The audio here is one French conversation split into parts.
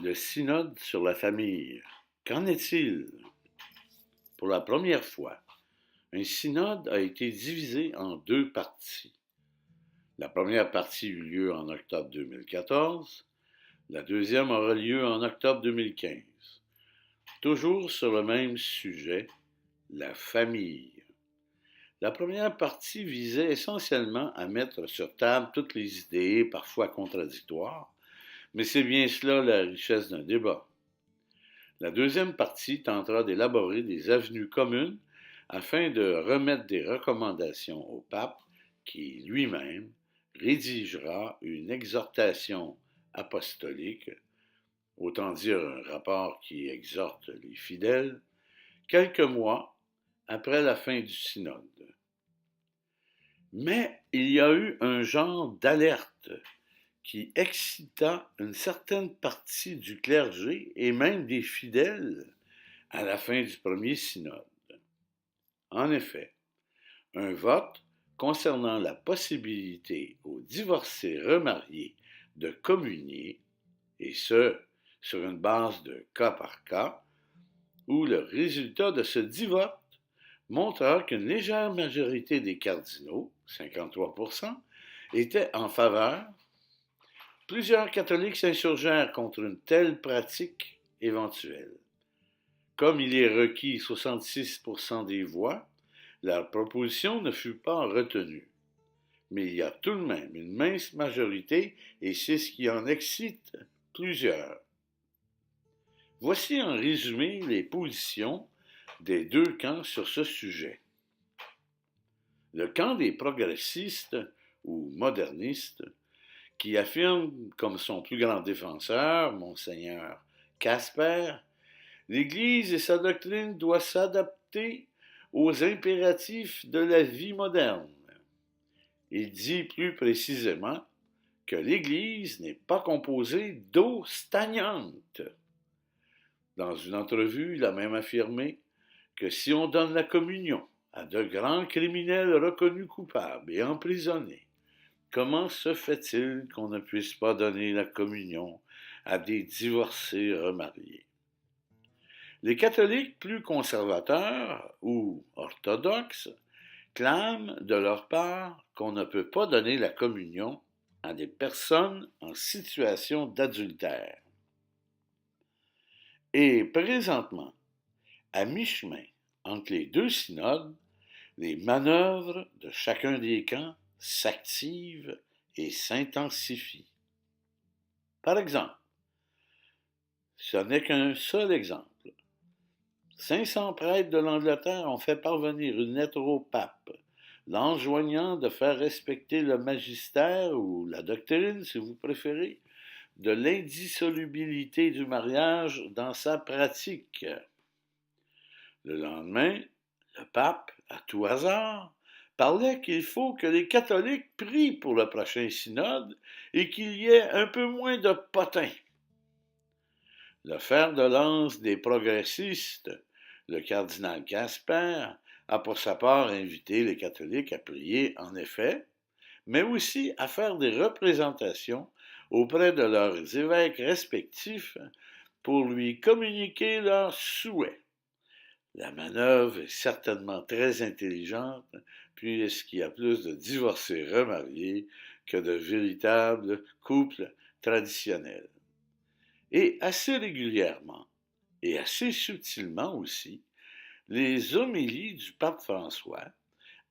Le synode sur la famille. Qu'en est-il? Pour la première fois, un synode a été divisé en deux parties. La première partie eut lieu en octobre 2014, la deuxième aura lieu en octobre 2015. Toujours sur le même sujet, la famille. La première partie visait essentiellement à mettre sur table toutes les idées, parfois contradictoires, mais c'est bien cela la richesse d'un débat. La deuxième partie tentera d'élaborer des avenues communes afin de remettre des recommandations au pape qui lui-même rédigera une exhortation apostolique, autant dire un rapport qui exhorte les fidèles, quelques mois après la fin du synode. Mais il y a eu un genre d'alerte qui excita une certaine partie du clergé et même des fidèles à la fin du premier synode. En effet, un vote concernant la possibilité aux divorcés remariés de communier, et ce, sur une base de cas par cas, où le résultat de ce dit vote montra qu'une légère majorité des cardinaux, 53%, était en faveur. Plusieurs catholiques s'insurgèrent contre une telle pratique éventuelle. Comme il est requis 66% des voix, la proposition ne fut pas retenue. Mais il y a tout de même une mince majorité et c'est ce qui en excite plusieurs. Voici en résumé les positions des deux camps sur ce sujet. Le camp des progressistes ou modernistes, qui affirme comme son plus grand défenseur, Monseigneur Casper, l'Église et sa doctrine doivent s'adapter aux impératifs de la vie moderne. Il dit plus précisément que l'Église n'est pas composée d'eau stagnante. Dans une entrevue, il a même affirmé que si on donne la communion à de grands criminels reconnus coupables et emprisonnés, comment se fait-il qu'on ne puisse pas donner la communion à des divorcés remariés? Les catholiques plus conservateurs ou orthodoxes clament de leur part qu'on ne peut pas donner la communion à des personnes en situation d'adultère. Et présentement, à mi-chemin entre les deux synodes, les manœuvres de chacun des camps s'activent et s'intensifient. Par exemple, ce n'est qu'un seul exemple. 500 prêtres de l'Angleterre ont fait parvenir une lettre au pape, l'enjoignant de faire respecter le magistère ou la doctrine, si vous préférez, de l'indissolubilité du mariage dans sa pratique. Le lendemain, le pape, à tout hasard, parlait qu'il faut que les catholiques prient pour le prochain synode et qu'il y ait un peu moins de potins. Le fer de lance des progressistes, le cardinal Casper, a pour sa part invité les catholiques à prier, en effet, mais aussi à faire des représentations auprès de leurs évêques respectifs pour lui communiquer leurs souhaits. La manœuvre est certainement très intelligente, puisqu'il y a plus de divorcés remariés que de véritables couples traditionnels. Et assez régulièrement, et assez subtilement aussi, les homélies du pape François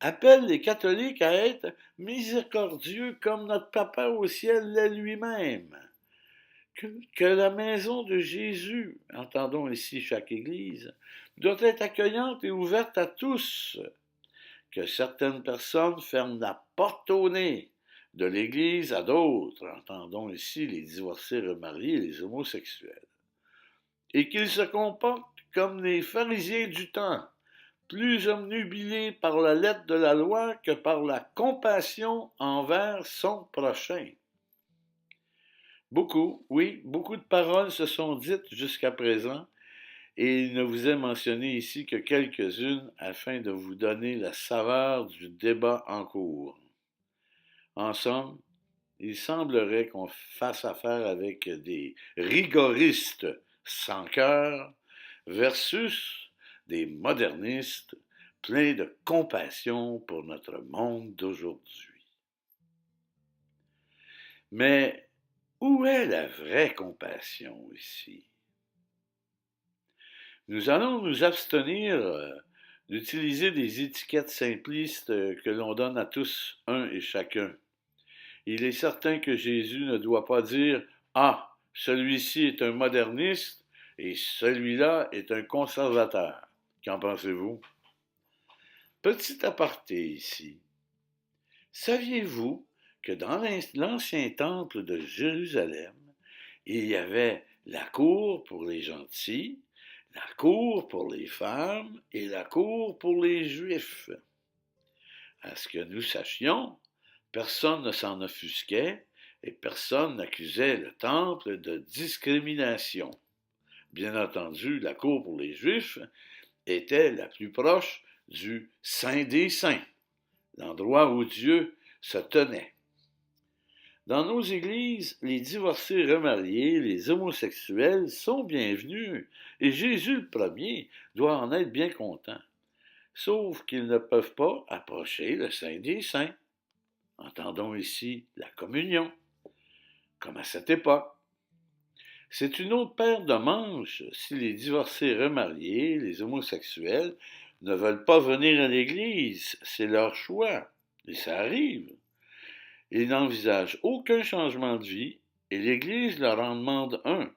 appellent les catholiques à être miséricordieux comme notre papa au ciel l'est lui-même. Que la maison de Jésus, entendons ici chaque Église, doit être accueillante et ouverte à tous. Que certaines personnes ferment la porte au nez de l'Église à d'autres, entendons ici les divorcés remariés et les homosexuels. Et qu'ils se comportent comme les pharisiens du temps, plus omnubilés par la lettre de la loi que par la compassion envers son prochain. Beaucoup, oui, beaucoup de paroles se sont dites jusqu'à présent, et il ne vous est mentionné ici que quelques-unes afin de vous donner la saveur du débat en cours. En somme, il semblerait qu'on fasse affaire avec des rigoristes sans cœur versus des modernistes pleins de compassion pour notre monde d'aujourd'hui. Mais où est la vraie compassion ici? Nous allons nous abstenir d'utiliser des étiquettes simplistes que l'on donne à tous, un et chacun. Il est certain que Jésus ne doit pas dire « Ah, celui-ci est un moderniste et celui-là est un conservateur. » Qu'en pensez-vous? Petit aparté ici. Saviez-vous que dans l'ancien temple de Jérusalem, il y avait la cour pour les gentils, la cour pour les femmes et la cour pour les Juifs? À ce que nous sachions, personne ne s'en offusquait et personne n'accusait le temple de discrimination. Bien entendu, la cour pour les Juifs était la plus proche du Saint des Saints, l'endroit où Dieu se tenait. Dans nos églises, les divorcés remariés, les homosexuels sont bienvenus, et Jésus le premier doit en être bien content. Sauf qu'ils ne peuvent pas approcher le Saint des Saints. Entendons ici la communion, comme à cette époque. C'est une autre paire de manches si les divorcés remariés, les homosexuels, ne veulent pas venir à l'Église. C'est leur choix, et ça arrive. Ils n'envisagent aucun changement de vie, et l'Église leur en demande un.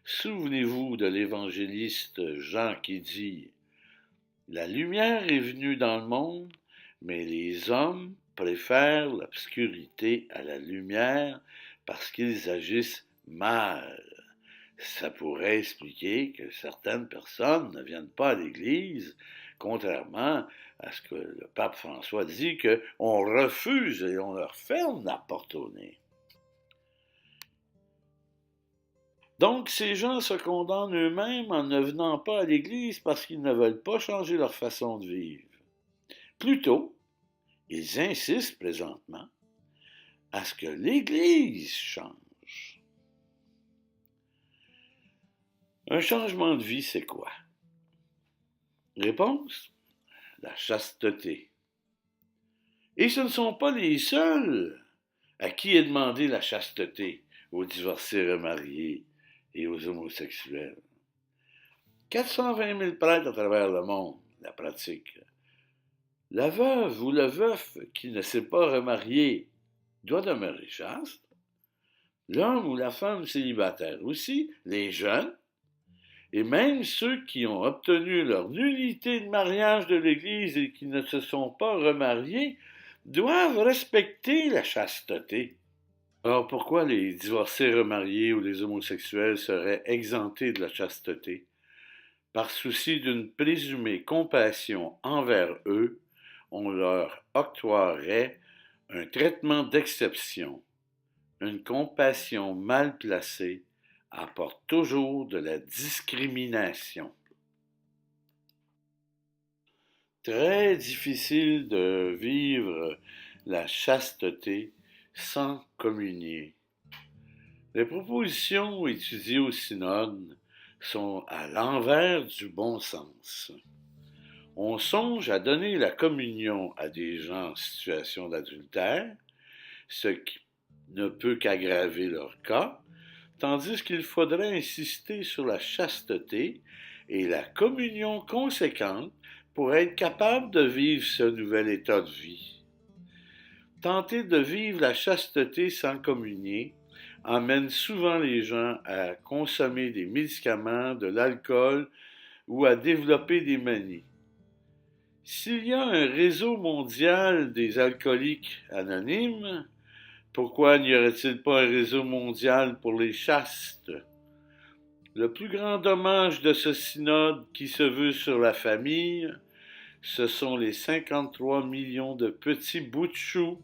Souvenez-vous de l'évangéliste Jean qui dit « La lumière est venue dans le monde, mais les hommes préfèrent l'obscurité à la lumière parce qu'ils agissent mal. » Ça pourrait expliquer que certaines personnes ne viennent pas à l'Église, contrairement à ce que le pape François dit, qu'on refuse et on leur ferme la porte au nez. Donc, ces gens se condamnent eux-mêmes en ne venant pas à l'Église parce qu'ils ne veulent pas changer leur façon de vivre. Plutôt, ils insistent présentement à ce que l'Église change. Un changement de vie, c'est quoi? Réponse? La chasteté. Et ce ne sont pas les seuls à qui est demandé la chasteté, aux divorcés remariés et aux homosexuels. 420 000 prêtres à travers le monde la pratiquent. La veuve ou le veuf qui ne s'est pas remarié doit demeurer chaste. L'homme ou la femme célibataire aussi, les jeunes, et même ceux qui ont obtenu leur nullité de mariage de l'Église et qui ne se sont pas remariés, doivent respecter la chasteté. Alors pourquoi les divorcés remariés ou les homosexuels seraient exemptés de la chasteté? Par souci d'une présumée compassion envers eux, on leur octroierait un traitement d'exception. Une compassion mal placée apporte toujours de la discrimination. Très difficile de vivre la chasteté sans communier. Les propositions étudiées au synode sont à l'envers du bon sens. On songe à donner la communion à des gens en situation d'adultère, ce qui ne peut qu'aggraver leur cas, tandis qu'il faudrait insister sur la chasteté et la communion conséquente pour être capable de vivre ce nouvel état de vie. Tenter de vivre la chasteté sans communier amène souvent les gens à consommer des médicaments, de l'alcool ou à développer des manies. S'il y a un réseau mondial des alcooliques anonymes, pourquoi n'y aurait-il pas un réseau mondial pour les chastes? Le plus grand dommage de ce synode qui se veut sur la famille, ce sont les 53 millions de petits bouts de chou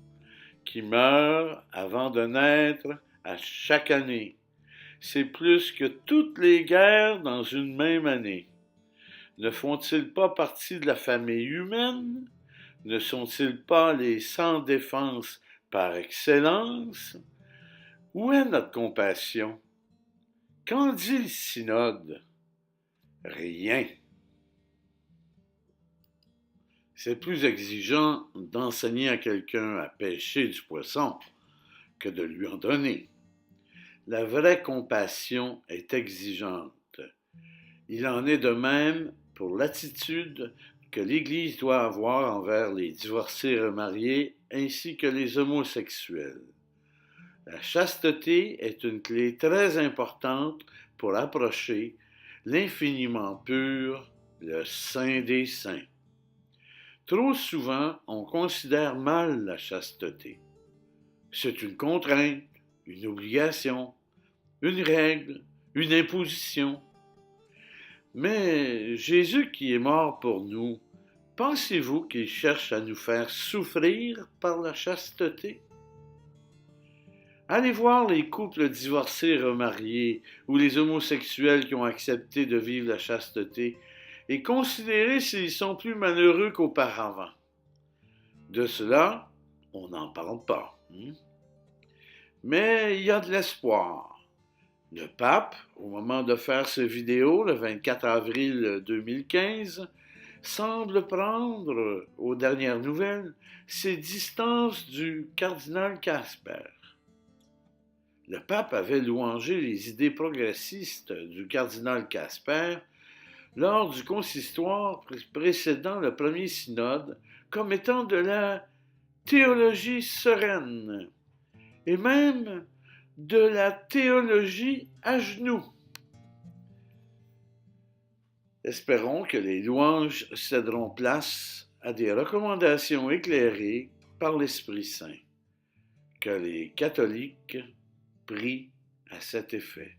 qui meurent avant de naître à chaque année. C'est plus que toutes les guerres dans une même année. Ne font-ils pas partie de la famille humaine? Ne sont-ils pas les sans défense par excellence, où est notre compassion? Qu'en dit le synode? Rien. C'est plus exigeant d'enseigner à quelqu'un à pêcher du poisson que de lui en donner. La vraie compassion est exigeante. Il en est de même pour l'attitude que l'Église doit avoir envers les divorcés remariés ainsi que les homosexuels. La chasteté est une clé très importante pour approcher l'infiniment pur, le Saint des Saints. Trop souvent, on considère mal la chasteté. C'est une contrainte, une obligation, une règle, une imposition. Mais Jésus qui est mort pour nous, pensez-vous qu'il cherche à nous faire souffrir par la chasteté? Allez voir les couples divorcés remariés ou les homosexuels qui ont accepté de vivre la chasteté et considérez s'ils sont plus malheureux qu'auparavant. De cela, on n'en parle pas. Mais il y a de l'espoir. Le pape, au moment de faire cette vidéo, le 24 avril 2015, semble prendre, aux dernières nouvelles, ses distances du cardinal Casper. Le pape avait louangé les idées progressistes du cardinal Casper lors du consistoire précédant le premier synode comme étant de la théologie sereine et même de la théologie à genoux. Espérons que les louanges céderont place à des recommandations éclairées par l'Esprit Saint, que les catholiques prient à cet effet.